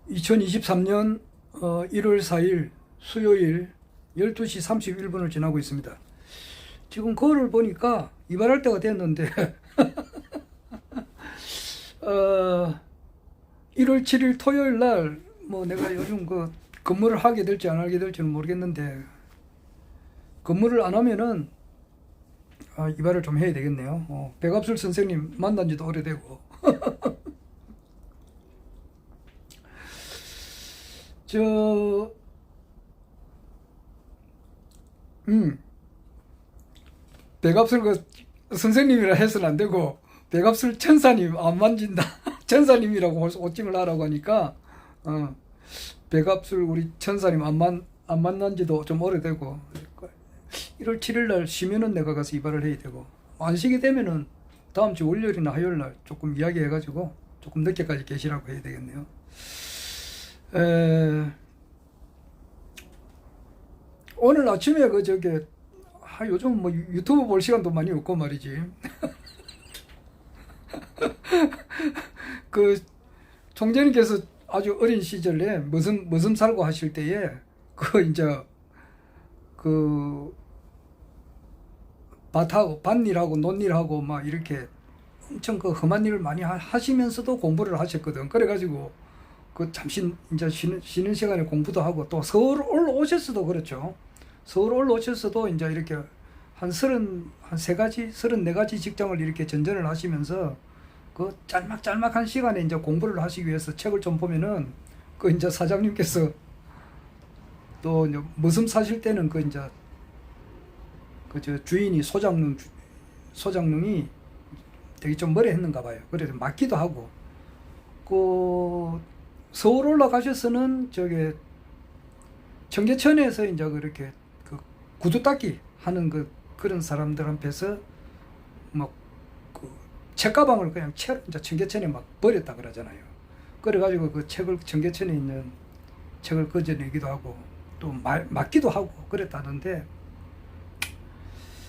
2023년 1월 4일 수요일 12시 31분을 지나고 있습니다. 지금 거울을 보니까 이발할 때가 됐는데 1월 7일 토요일 날 뭐 내가 요즘 그 근무를 하게 될지 안 하게 될지는 모르겠는데, 근무를 안 하면은 이발을 좀 해야 되겠네요. 백압술 선생님 만난 지도 오래되고 저 백압술 그 선생님이라 해서는 안 되고, 백압술 천사님 안 만진다 천사님이라고 호칭을 하라고 하니까 백압술 우리 천사님 안 만난 지도 좀 오래되고, 1월 7일 날 쉬면은 내가 가서 이발을 해야 되고, 안 쉬게 되면은 다음 주 월요일이나 화요일 날 조금 이야기해 가지고 조금 늦게까지 계시라고 해야 되겠네요. 오늘 아침에 요즘 뭐 유튜브 볼 시간도 많이 없고 말이지. 그 총재님께서 아주 어린 시절에 머슴 살고 하실 때에 그 밭일하고 논일하고 막 이렇게 엄청 그 험한 일을 많이 하시면서도 공부를 하셨거든. 그래가지고 그 잠시 이제 쉬는 시간에 공부도 하고, 또 서울 올라오셨어도 그렇죠. 서울 올라오셨어도 이제 이렇게 한 34가지 직장을 이렇게 전전을 하시면서 그 짤막한 시간에 이제 공부를 하시기 위해서 책을 좀 보면은, 그 이제 사장님께서 또 이제 머슴 사실 때는 저 주인이 소장농이 되게 좀 머리 했는가 봐요. 그래서 맞기도 하고, 그 서울 올라가셔서는 청계천에서 이제 그렇게 그 구두 닦기 하는 그런 사람들 앞에서 막 그 책가방을 그냥 이제 청계천에 막 버렸다 그러잖아요. 그래가지고 그 청계천에 있는 책을 건져내기도 하고 또 맞기도 하고 그랬다는데,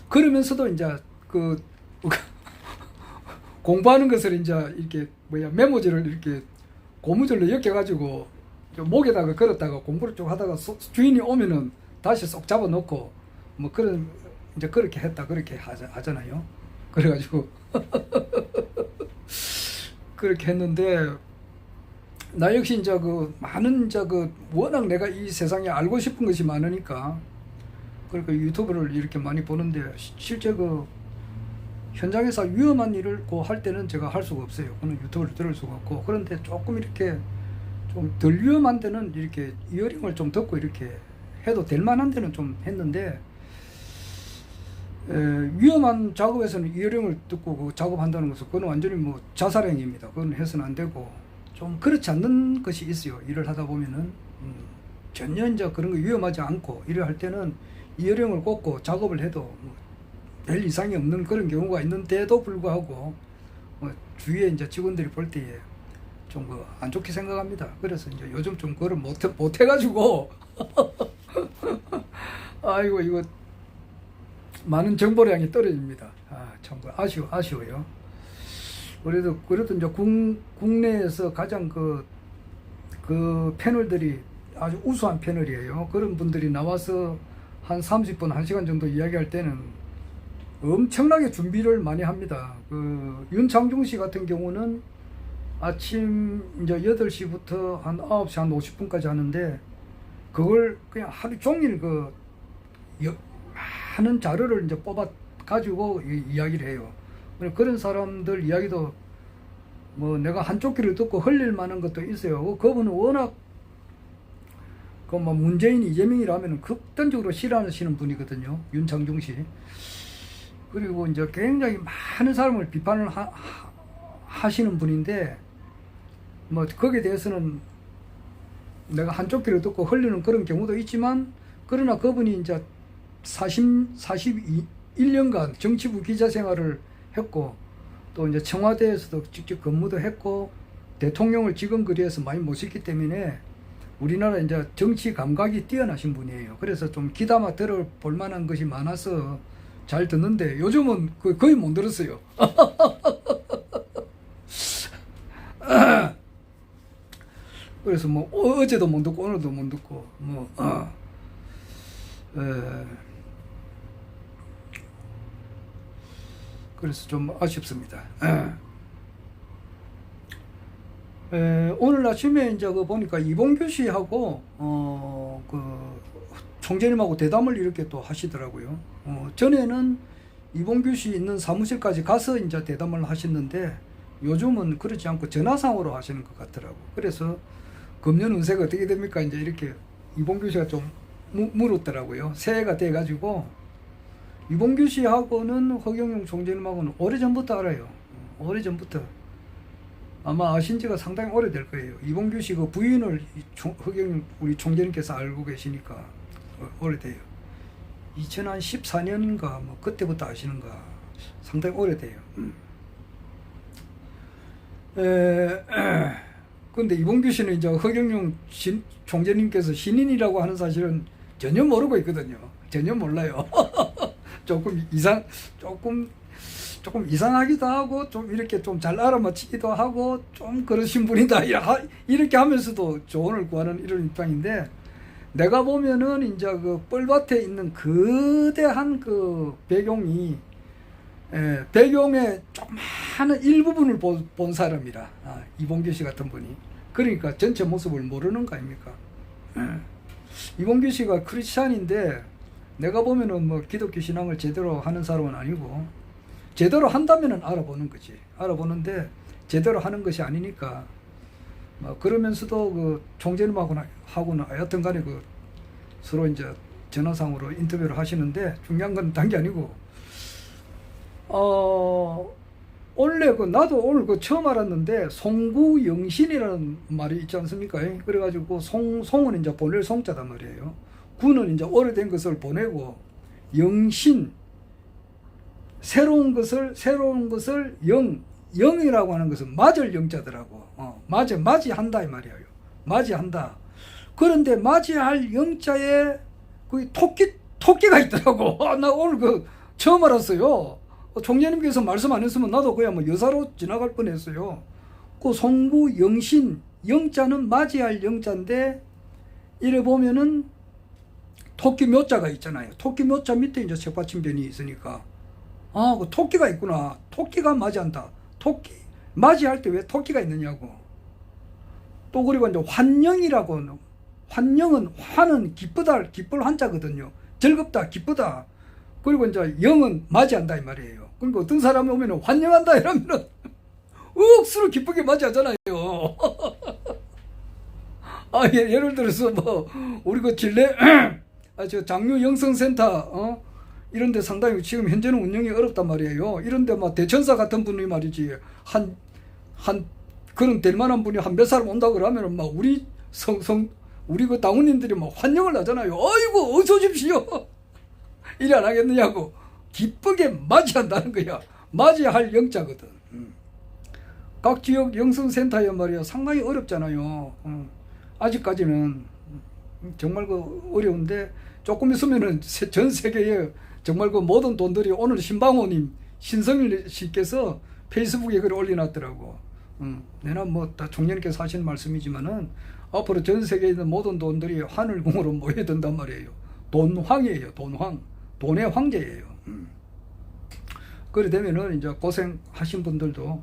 그러면서도 이제 그 공부하는 것을 이제 이렇게 메모지를 이렇게 고무줄로 엮여가지고 목에다가 걸었다가 공부를 쭉 하다가 주인이 오면은 다시 쏙 잡아놓고 뭐 이제 그렇게 했다 그렇게 하잖아요. 그래가지고 그렇게 했는데, 나 역시 이제 워낙 내가 이 세상에 알고 싶은 것이 많으니까, 그러니까 유튜브를 이렇게 많이 보는데, 실제 현장에서 위험한 일을 할 때는 제가 할 수가 없어요. 그는 유튜브를 들을 수가 없고. 그런데 조금 이렇게 좀 덜 위험한 데는 이렇게 이어링을 좀 듣고 이렇게 해도 될 만한 데는 좀 했는데, 위험한 작업에서는 이어링을 듣고 그 작업한다는 것은 그건 완전히 뭐 자살행위입니다. 그건 해서는 안 되고, 좀 그렇지 않는 것이 있어요. 일을 하다 보면은 전혀 이제 그런 거 위험하지 않고 일을 할 때는 이어링을 꽂고 작업을 해도 별 이상이 없는 그런 경우가 있는데도 불구하고 주위에 이제 직원들이 볼 때에 좀 안 좋게 생각합니다. 그래서 이제 요즘 좀 그걸 못 해가지고 아이고 이거 많은 정보량이 떨어집니다. 참 아쉬워요. 그래도 이제 국내에서 가장 그 패널들이 아주 우수한 패널이에요. 그런 분들이 나와서 한 30분, 1시간 정도 이야기할 때는 엄청나게 준비를 많이 합니다. 윤창중 씨 같은 경우는 아침 이제 8시부터 한 9시 한 50분까지 하는데, 그걸 그냥 하루 종일 많은 자료를 이제 뽑아 가지고 이야기를 해요. 그런 사람들 이야기도 뭐 내가 한쪽 귀를 듣고 흘릴 만한 것도 있어요. 그분은 워낙 뭐 문재인, 이재명이라면 극단적으로 싫어하시는 분이거든요. 윤창중 씨. 그리고 이제 굉장히 많은 사람을 비판을 하시는 분인데, 뭐 거기에 대해서는 내가 한쪽 귀를 듣고 흘리는 그런 경우도 있지만, 그러나 그분이 이제 41년간 정치부 기자 생활을 했고, 또 이제 청와대에서도 직접 근무도 했고, 대통령을 지근거리에서 많이 모셨기 때문에 우리나라 이제 정치 감각이 뛰어나신 분이에요. 그래서 좀 귀담아 들어볼 만한 것이 많아서 잘 듣는데, 요즘은 거의 못 들었어요. 그래서 뭐 어제도 못 듣고 오늘도 못 듣고 뭐 그래서 좀 아쉽습니다. 오늘 아침에 이제 그 보니까 이봉규 씨하고 그 총재님하고 대담을 이렇게 또 하시더라고요. 전에는 이봉규 씨 있는 사무실까지 가서 이제 대담을 하셨는데 요즘은 그렇지 않고 전화상으로 하시는 것 같더라고. 그래서 금년 운세가 어떻게 됩니까? 이제 이렇게 이봉규 씨가 좀 물었더라고요. 새해가 돼가지고 이봉규 씨하고는 허경영 총재님하고는 오래전부터 알아요. 오래전부터. 아마 아신 지가 상당히 오래될 거예요. 이봉규 씨 그 부인을 허경영 우리 총재님께서 알고 계시니까 오래돼요. 2014년인가 뭐 그때부터 아시는가 상당히 오래돼요. 근데 이봉규 씨는 이제 허경영 총재님께서 신인이라고 하는 사실은 전혀 모르고 있거든요. 전혀 몰라요. 조금 이상하기도 하고 좀 이렇게 좀 잘 알아맞히기도 하고 좀 그러신 분이다 이렇게 하면서도 조언을 구하는 이런 입장인데, 내가 보면은 이제 그 뻘밭에 있는 거대한 그 배경이 배경의 조그마한 일부분을 본 사람이라 이봉규 씨 같은 분이. 그러니까 전체 모습을 모르는 거 아닙니까? 이봉규 씨가 크리스찬인데 내가 보면은 뭐 기독교 신앙을 제대로 하는 사람은 아니고, 제대로 한다면은 알아보는 거지. 알아보는데 제대로 하는 것이 아니니까 그러면서도 그 총재님하고는 하여튼 간에 그 서로 이제 전화상으로 인터뷰를 하시는데, 중요한 건 단 게 아니고 원래 그 나도 오늘 그 처음 알았는데 송구영신이라는 말이 있지 않습니까? 그래가지고 송은 이제 보낼 송자단 말이에요. 구는 이제 오래된 것을 보내고, 영신 새로운 것을 영이라고 하는 것은 맞을 영자더라고. 맞이한다 이 말이에요. 맞이한다. 그런데 맞이할 영자에 그 토끼가 있더라고. 나 오늘 그 처음 알았어요. 총재님께서 말씀 안 했으면 나도 그냥 뭐 여사로 지나갈 뻔했어요. 그 송구 영신 영자는 맞이할 영자인데, 이래 보면은 토끼 묘자가 있잖아요. 토끼 묘자 밑에 이제 책받침변이 있으니까 그 토끼가 있구나. 토끼가 맞이한다. 토끼 맞이할 때 왜 토끼가 있느냐고. 또 그리고 이제 환영이라고, 환은 기쁘다, 기쁠 한자거든요. 즐겁다, 기쁘다. 그리고 이제 영은 맞이한다 이 말이에요. 그러니까 어떤 사람이 오면 환영한다 이러면은 억수로 기쁘게 맞이하잖아요. 예를 들어서 뭐 우리 그 진례 저 장류 영성센터 이런데 상당히 지금 현재는 운영이 어렵단 말이에요. 이런데 막 대천사 같은 분이 말이지 한 그런 될 만한 분이 한 몇 사람 온다 그러면은 막 우리 그 당원님들이 막 환영을 하잖아요. 아이고 어서 오십시오. 이래 안 하겠느냐고. 기쁘게 맞이한다는 거야. 맞이할 영자거든. 각 지역 영성센터에 말이야 상당히 어렵잖아요. 아직까지는 정말 그 어려운데, 조금 있으면은 전 세계에 정말 그 모든 돈들이, 오늘 신방호님 신성일 씨께서 페이스북에 글을 올려놨더라고. 내가 뭐 다 총재님께서 하신 말씀이지만은 앞으로 전 세계에 있는 모든 돈들이 하늘궁으로 모여든단 말이에요. 돈황이에요. 돈의 황제예요. 그래 되면은 이제 고생하신 분들도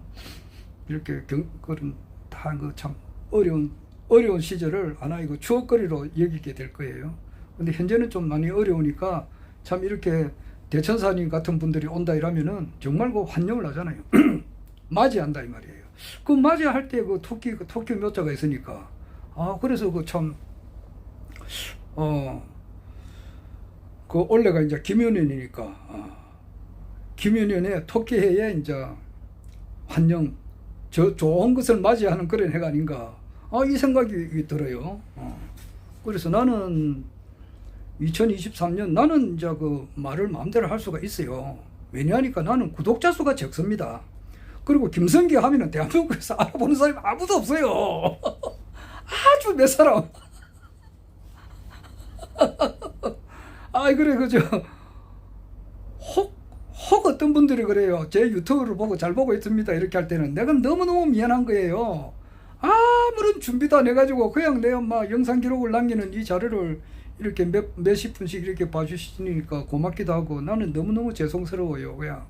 이렇게 그런 다 그 참 어려운 시절을 하나의 그 추억거리로 여기게 될 거예요. 근데 현재는 좀 많이 어려우니까 참 이렇게 대천사님 같은 분들이 온다 이러면은 정말 그 환영을 하잖아요. 맞이한다 이 말이에요. 그 맞이할 때 그 토끼 묘자가 있으니까 그래서 그 참 그 올해가 이제 김연년이니까 김연년에 토끼해에 이제 환영 좋은 것을 맞이하는 그런 해가 아닌가 이 생각이 들어요. 그래서 나는 2023년 나는 이제 그 말을 마음대로 할 수가 있어요. 왜냐하니까 나는 구독자 수가 적습니다. 그리고 김성기 하면은 대한민국에서 알아보는 사람이 아무도 없어요. 아주 몇 사람. 그래 그저 혹 어떤 분들이 그래요. 제 유튜브를 보고 잘 보고 있습니다 이렇게 할 때는 내가 너무너무 미안한 거예요. 아무런 준비도 안 해가지고 그냥 내 막 영상 기록을 남기는 이 자료를 이렇게 몇십 분씩 이렇게 봐주시니까 고맙기도 하고 나는 너무너무 죄송스러워요. 그냥.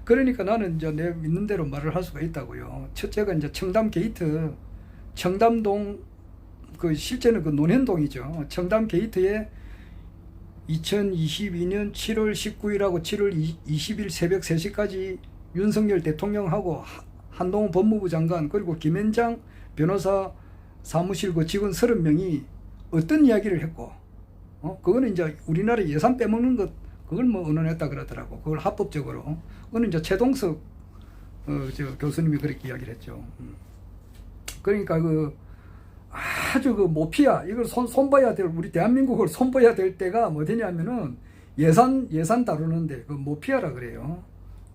그러니까 나는 이제 내 믿는 대로 말을 할 수가 있다고요. 첫째가 이제 청담 게이트, 청담동, 그 실제는 그 논현동이죠. 청담 게이트에 2022년 7월 19일하고 7월 20일 새벽 3시까지 윤석열 대통령하고 한동훈 법무부 장관 그리고 김현장 변호사 사무실 그 직원 30명이 어떤 이야기를 했고, 그거는 이제 우리나라 예산 빼먹는 것, 그걸 뭐 의논했다 그러더라고. 그걸 합법적으로. 그거는 이제 최동석 저 교수님이 그렇게 이야기를 했죠. 그러니까 그 아주 그 모피아, 이걸 손봐야 될, 우리 대한민국을 손봐야 될 때가 뭐 되냐면은 예산 다루는데 그 모피아라 그래요.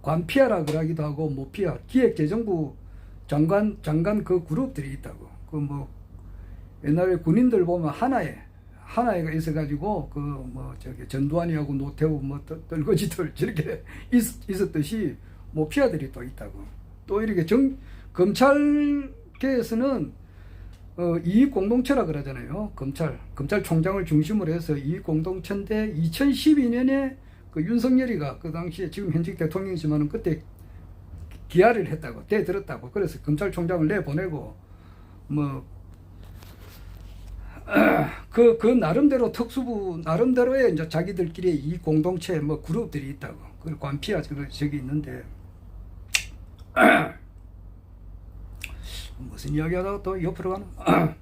관피아라 그러기도 하고 모피아, 기획재정부 장관 그 그룹들이 있다고. 그 뭐 옛날에 군인들 보면 하나에가 있어가지고 그 뭐 저기 전두환이하고 노태우 뭐 떨거지들 저렇게 있었듯이 모피아들이 또 있다고. 또 이렇게 검찰계에서는 이익공동체라 그러잖아요. 검찰총장을 중심으로 해서 이익공동체인데 2012년에 그 윤석열이가 그 당시에 지금 현직 대통령이지만은 그때 기아를 했다고, 대들었다고. 그래서 검찰총장을 내보내고 뭐 그 나름대로 특수부 나름대로의 이제 자기들끼리 이 공동체 뭐 그룹들이 있다고. 그 관피아 저기 있는데 무슨 이야기하다가 또 옆으로 가나?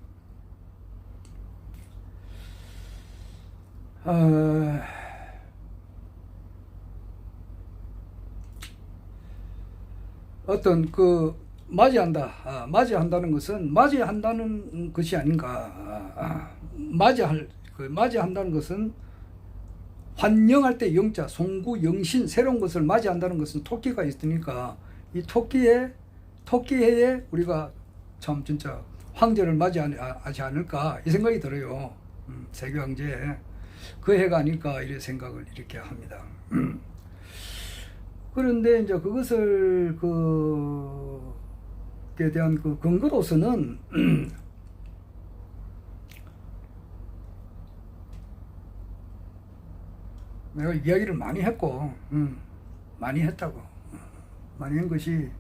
어떤 그 맞이한다는 것은 맞이한다는 것이 아닌가. 맞이한다는 것은 환영할 때 영자, 송구, 영신, 새로운 것을 맞이한다는 것은 토끼가 있으니까 이 토끼해에 우리가 참 진짜 황제를 맞이하지 않을까 이 생각이 들어요. 세교황제 그 해가 아닐까 이런 생각을 이렇게 합니다. 그런데 이제 그것을 그에 대한 그 근거로서는 내가 이야기를 많이 했고, 많이 했다고. 많이 한 것이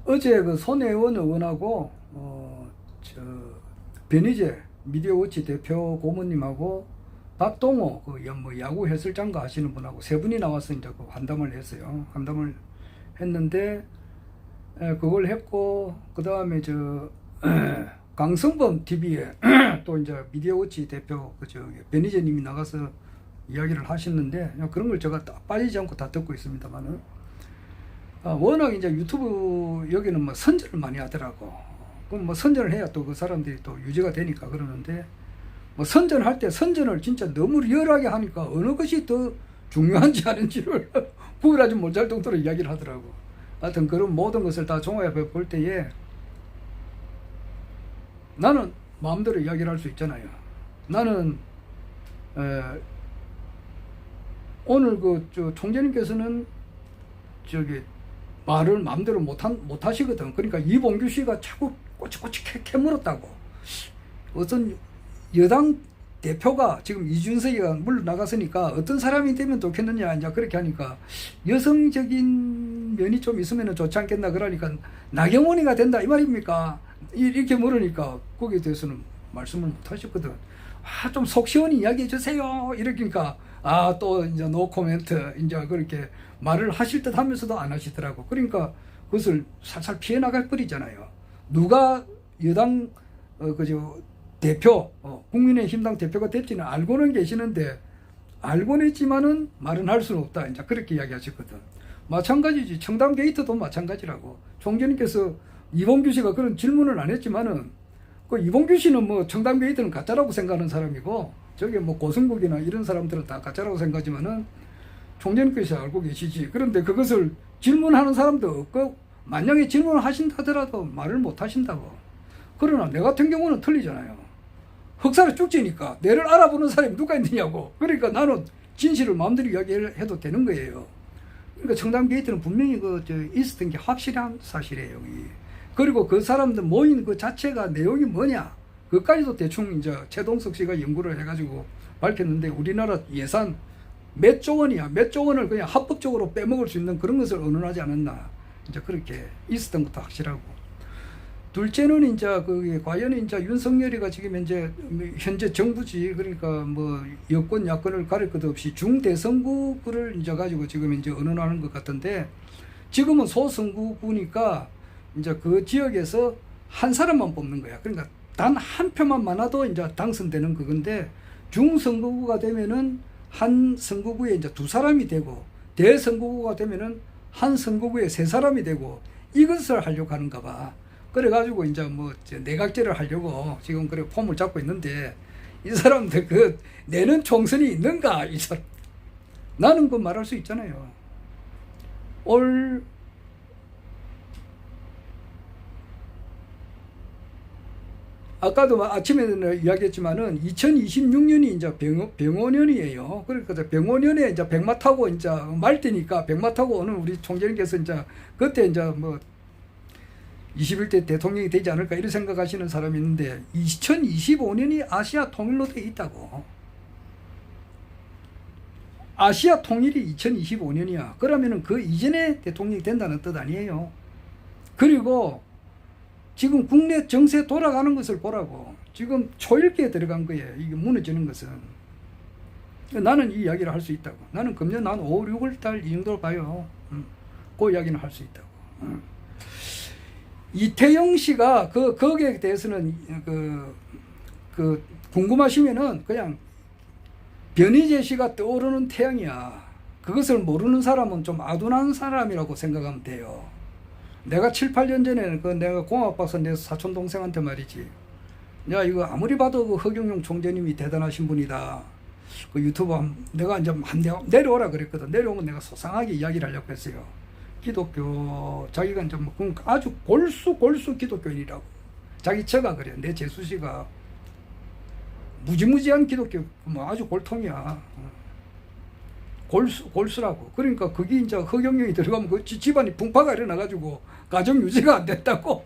어제 그 손혜원 의원하고 변희재 미디어워치 대표 고모님하고 박동호 뭐 야구 해설장가 하시는 분하고 세 분이 나와서 이제 그 환담을 했어요. 환담을 했는데 그걸 했고 그 다음에 강성범 TV에 또 이제 미디어워치 대표 변희재님이 나가서 이야기를 하셨는데 그런 걸 제가 빠지지 않고 다 듣고 있습니다만은 워낙 이제 유튜브 여기는 뭐 선전을 많이 하더라고. 그럼 뭐 선전을 해야 또 그 사람들이 또 유지가 되니까 그러는데 뭐 선전할 때 선전을 진짜 너무 리얼하게 하니까 어느 것이 더 중요한지 아닌지를 구별하지 못할 정도로 이야기를 하더라고. 하여튼 그런 모든 것을 다 종합해 볼 때에 나는 마음대로 이야기를 할 수 있잖아요. 나는 오늘 총재님께서는 말을 마음대로 못 하시거든. 그러니까 이봉규 씨가 자꾸 꼬치꼬치 캐물었다고. 어떤 여당 대표가 지금 이준석이가 물러나갔으니까 어떤 사람이 되면 좋겠느냐 이제 그렇게 하니까 여성적인 면이 좀 있으면 좋지 않겠나 그러니까 나경원이가 된다 이 말입니까? 이렇게 물으니까 거기에 대해서는 말씀을 못 하셨거든. 좀 속 시원히 이야기해 주세요. 이러니까 또 이제 노 코멘트 이제 그렇게 말을 하실 듯 하면서도 안 하시더라고. 그러니까 그것을 살살 피해 나갈 뻔이잖아요. 누가 여당 대표 국민의힘당 대표가 될지는 알고는 계시는데 알고는 있지만은 말은 할 수는 없다. 이제 그렇게 이야기하셨거든. 마찬가지지. 청담 게이트도 마찬가지라고. 총재님께서 이봉규 씨가 그런 질문을 안 했지만은 그 이봉규 씨는 뭐 청담 게이트는 가짜라고 생각하는 사람이고 저게 뭐 고승국이나 이런 사람들은 다 가짜라고 생각하지만은 총재님께서 알고 계시지. 그런데 그것을 질문하는 사람도 없고 만약에 질문을 하신다 하더라도 말을 못 하신다고. 그러나 내 같은 경우는 틀리잖아요. 흑사를 쭉지니까 내를 알아보는 사람이 누가 있느냐고. 그러니까 나는 진실을 마음대로 이야기해도 되는 거예요. 그러니까 청담 게이트는 분명히 있었던 게 확실한 사실이에요. 그리고 그 사람들 모인 그 자체가 내용이 뭐냐, 그까지도 대충 이제 최동석 씨가 연구를 해가지고 밝혔는데, 우리나라 예산 몇 조 원이야. 몇 조 원을 그냥 합법적으로 빼먹을 수 있는 그런 것을 언론하지 않았나. 이제 그렇게 있었던 것도 확실하고. 둘째는 이제 그게 과연 이제 윤석열이가 지금 이제 현재 정부지, 그러니까 뭐 여권 야권을 가릴 것 없이 중대선거구를 이제 가지고 지금 이제 언론하는 것 같은데, 지금은 소선거구니까 이제 그 지역에서 한 사람만 뽑는 거야. 그러니까 단 한 표만 많아도 이제 당선되는 그건데, 중선거구가 되면은 한 선거구에 이제 두 사람이 되고, 대선거구가 되면은 한 선거구에 세 사람이 되고, 이것을 하려고 하는가 봐. 그래가지고 이제 뭐 내각제를 하려고 지금 그래 폼을 잡고 있는데, 이 사람들 그 내는 총선이 있는가? 이 사람. 나는 그 말할 수 있잖아요. 아까도 아침에 이야기했지만은 2026년이 이제 병원년이에요. 그러니까 병원년에 이제 백마 타고 이제 말띠니까 백마 타고 오는 우리 총재님께서 이제 그때 이제 뭐 21대 대통령이 되지 않을까 이런 생각하시는 사람이 있는데, 2025년이 아시아 통일로 돼 있다고. 아시아 통일이 2025년이야. 그러면은 그 이전에 대통령이 된다는 뜻 아니에요. 그리고 지금 국내 정세 돌아가는 것을 보라고. 지금 초읽기에 들어간 거예요. 이게 무너지는 것은. 나는 이 이야기를 할 수 있다고. 나는 금년 난 5, 6월 달 이 정도로 봐요. 그 이야기는 할 수 있다고. 이태영 씨가 거기에 대해서는 궁금하시면은 그냥 변희재 씨가 떠오르는 태양이야. 그것을 모르는 사람은 좀 아둔한 사람이라고 생각하면 돼요. 내가 7, 8년 전에는 내가 공학 박사 내 사촌 동생한테 말이지, 야 이거 아무리 봐도 그 허경영 총재님이 대단하신 분이다. 그 유튜브 내가 이제 내려오라 그랬거든. 내려오면 내가 소상하게 이야기를 하려고 했어요. 기독교 자기가 이제 뭐 아주 골수 기독교인이라고 자기 처가 그래. 내 재수씨가 무지무지한 기독교 뭐 아주 골통이야. 골수라고. 그러니까 그게 이제 허경영이 들어가면 그 집안이 풍파가 일어나가지고 가정 유지가 안 됐다고.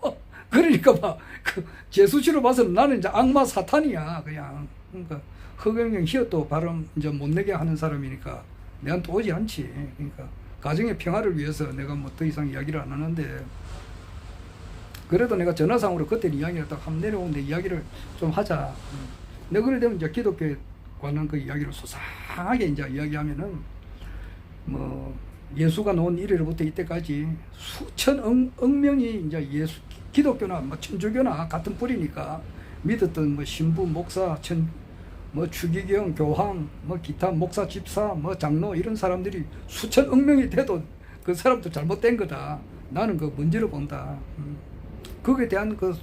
그러니까 막 그 재수씨로 봐서는 나는 이제 악마 사탄이야 그냥. 그러니까 허경영 희어도 발음 이제 못 내게 하는 사람이니까 내한테 오지 않지. 그러니까 가정의 평화를 위해서 내가 뭐 더 이상 이야기를 안 하는데, 그래도 내가 전화상으로 그때 이야기를 딱 한번 내려오는데 이야기를 좀 하자. 내가 그래 되면 이제 기독교에 관한 그 이야기를 소상하게 이제 이야기하면은, 뭐 예수가 놓은 이래로부터 이때까지 수천 억 명이 이제 기독교나 뭐 천주교나 같은 뿌리니까 믿었던 뭐 신부, 목사, 뭐 추기경, 교황, 뭐 기타 목사, 집사, 뭐 장로 이런 사람들이 수천 억 명이 돼도 그 사람도 잘못된 거다. 나는 그 문제를 본다. 거기에 대한 그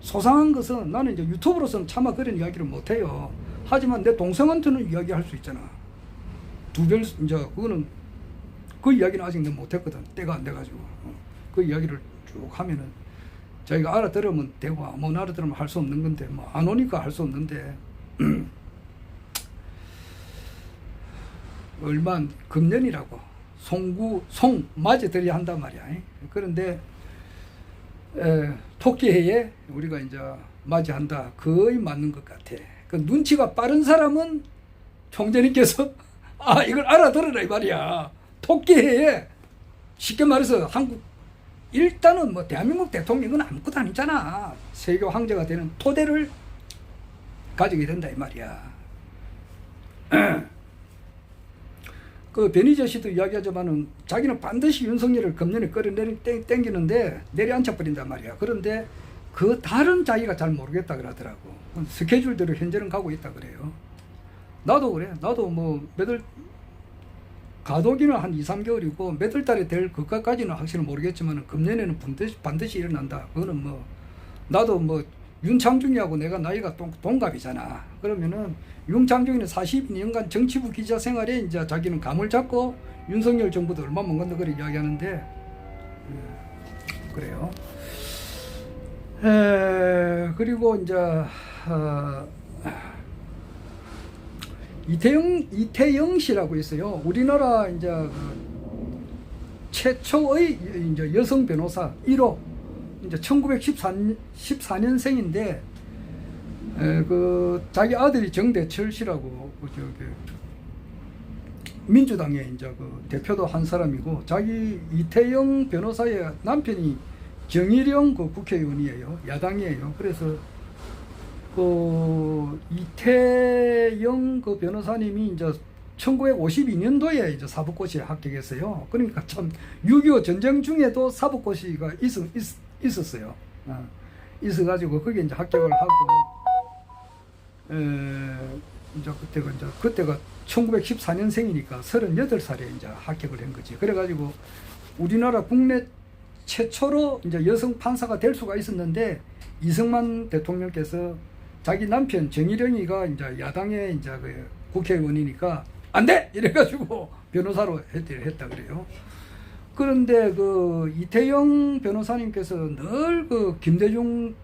소상한 것은 나는 이제 유튜브로서는 차마 그런 이야기를 못 해요. 하지만 내 동생한테는 이야기할 수 있잖아. 이제 그거는 그 이야기는 아직 내가 못 했거든. 때가 안 돼가지고. 그 이야기를 쭉 하면은 자기가 알아들으면 되고 못 알아들으면 할 수 없는 건데, 뭐 안 오니까 할 수 없는데. 얼마 금년이라고 송 맞이들이 한단 말이야. 그런데 토끼해에 우리가 이제 맞이한다. 거의 맞는 것 같아. 그 눈치가 빠른 사람은 총재님께서 이걸 알아들으라 이 말이야. 토끼해에 쉽게 말해서 한국 일단은 뭐 대한민국 대통령은 아무것도 아니잖아. 세교 황제가 되는 토대를 가지게 된다 이 말이야. 그 변희재 씨도 이야기하지만은 자기는 반드시 윤석열을 금년에 땡기는데 내려앉혀 버린단 말이야. 그런데 그 다른 자기가 잘 모르겠다 그러더라고. 스케줄대로 현재는 가고 있다 그래요. 나도 그래. 나도 뭐 가도기는 한 2, 3개월이고 몇 월 달에 될 것까지는 확실히 모르겠지만 금년에는 반드시 일어난다. 그거는 뭐 나도 뭐 윤창중이하고 내가 나이가 동갑이잖아. 그러면은 윤창중이는 42년간 정치부 기자 생활에 이제 자기는 감을 잡고 윤석열 정부도 얼마 못 간다 그렇게 이야기하는데, 그래요. 그리고 이제 이태영 씨라고 있어요. 우리나라 이제 최초의 이제 여성 변호사 1호 이제 1914년생인데 그 자기 아들이 정대철 씨라고 민주당의 이제 그 대표도 한 사람이고, 자기 이태영 변호사의 남편이 정일영 그 국회의원이에요. 야당이에요. 그래서 그 이태영 그 변호사님이 이제 1952년도에 이제 사법고시에 합격했어요. 그러니까 참 6.25 전쟁 중에도 사법고시가 있었어요. 있어가지고 거기에 이제 합격을 하고, 이제 그때가 1914년생이니까 38살에 이제 합격을 한 거지. 그래가지고 우리나라 국내 최초로 이제 여성 판사가 될 수가 있었는데, 이승만 대통령께서 자기 남편 정일영이가 이제 야당의 이제 그 국회의원이니까 안 돼! 이래가지고 변호사로 했다 그래요. 그런데 그 이태영 변호사님께서 늘 그 김대중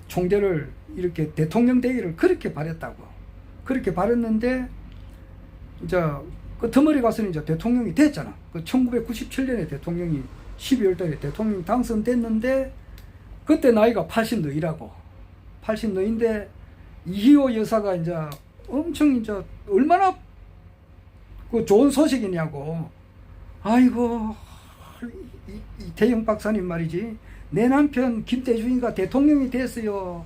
총재를 이렇게 대통령 되기를 그렇게 바랬다고. 그렇게 바랬는데, 이제 끄트머리 가서는 이제 대통령이 됐잖아. 그 1997년에 대통령이 12월 달에 대통령이 당선됐는데, 그때 나이가 80너이라고. 80너인데, 이희호 여사가 이제 엄청 이제 얼마나 그 좋은 소식이냐고. 아이고, 이태영 박사님 말이지. 내 남편 김대중이가 대통령이 됐어요.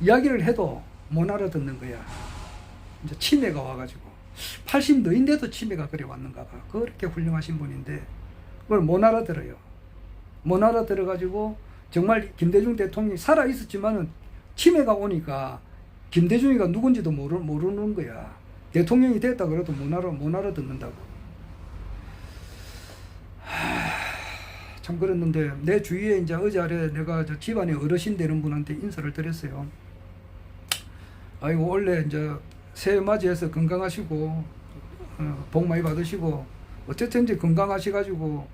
이야기를 해도 못 알아듣는 거야. 이제 치매가 와가지고. 80너인데도 치매가 그래 왔는가 봐. 그렇게 훌륭하신 분인데 그걸 못 알아들어요. 못 알아들어가지고 정말 김대중 대통령이 살아있었지만은 치매가 오니까 김대중이가 누군지도 모르는 거야. 대통령이 됐다 그래도 못 알아듣는다고. 참 그랬는데, 내 주위에 이제 어제 내가 집안에 어르신 되는 분한테 인사를 드렸어요. 아이고, 원래 이제 새해 맞이해서 건강하시고, 복 많이 받으시고, 어쨌든 이제 건강하셔가지고,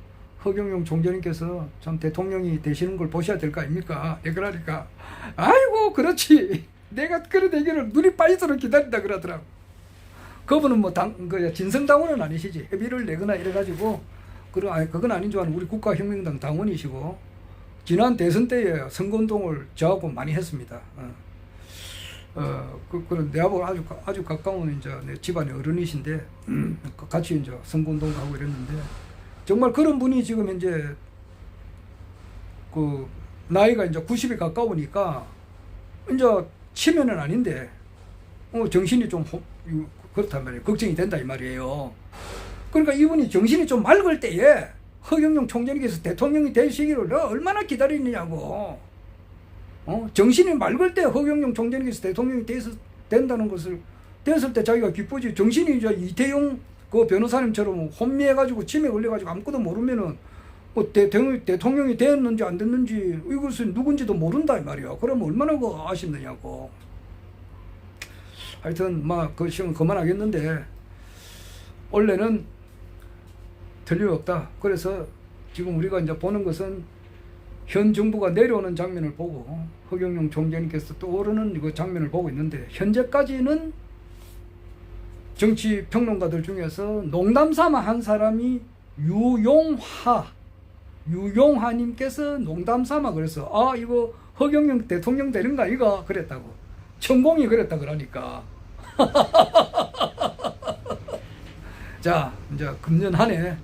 허경영 총재님께서 참 대통령이 되시는 걸 보셔야 될 거 아닙니까? 그러니까, 아이고, 그렇지. 내가 그런 얘기를 눈이 빠지도록 기다린다 그러더라고. 그분은 뭐 진성당원은 아니시지. 회비를 내거나 이래가지고, 그건 아닌 줄 아는 우리 국가혁명당 당원이시고, 지난 대선 때에 선거운동을 저하고 많이 했습니다. 그런 내하고 아주 가까운 이제 내 집안의 어른이신데, 같이 이제 선거운동 가고 이랬는데, 정말 그런 분이 지금 이제 그 나이가 이제 90에 가까우니까 이제 치매는 아닌데, 정신이 좀 그렇단 말이에요. 걱정이 된다 이 말이에요. 그러니까 이분이 정신이 좀 맑을 때에 허경영 총재님께서 대통령이 되시기를 얼마나 기다리느냐고. 정신이 맑을 때 허경영 총재님께서 대통령이 된다는 것을 됐을 때 자기가 기쁘지. 정신이 이제 이태용 그 변호사님처럼 혼미해가지고 치매 걸려가지고 아무것도 모르면은 뭐 대통령이 됐는지 안 됐는지 이것은 누군지도 모른다 이 말이야. 그러면 얼마나 그 아쉽느냐고. 하여튼 그 시험 그만하겠는데, 원래는 틀림없다. 그래서 지금 우리가 이제 보는 것은 현 정부가 내려오는 장면을 보고 허경영 총재님께서 떠오르는 그 장면을 보고 있는데, 현재까지는 정치 평론가들 중에서 농담 삼아 한 사람이 유용하님께서 농담 삼아 그래서 이거 허경영 대통령 되는가 이거 그랬다고. 천공이 그랬다 그러니까. 자, 이제 금년 한 해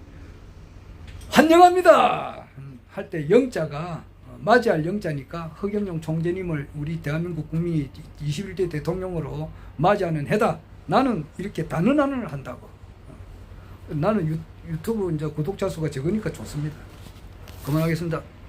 환영합니다 할 때 영자가 맞이할 영자니까 허경영 총재님을 우리 대한민국 국민이 21대 대통령으로 맞이하는 해다. 나는 이렇게 단언을 한다고. 나는 유튜브 이제 구독자 수가 적으니까 좋습니다. 그만하겠습니다.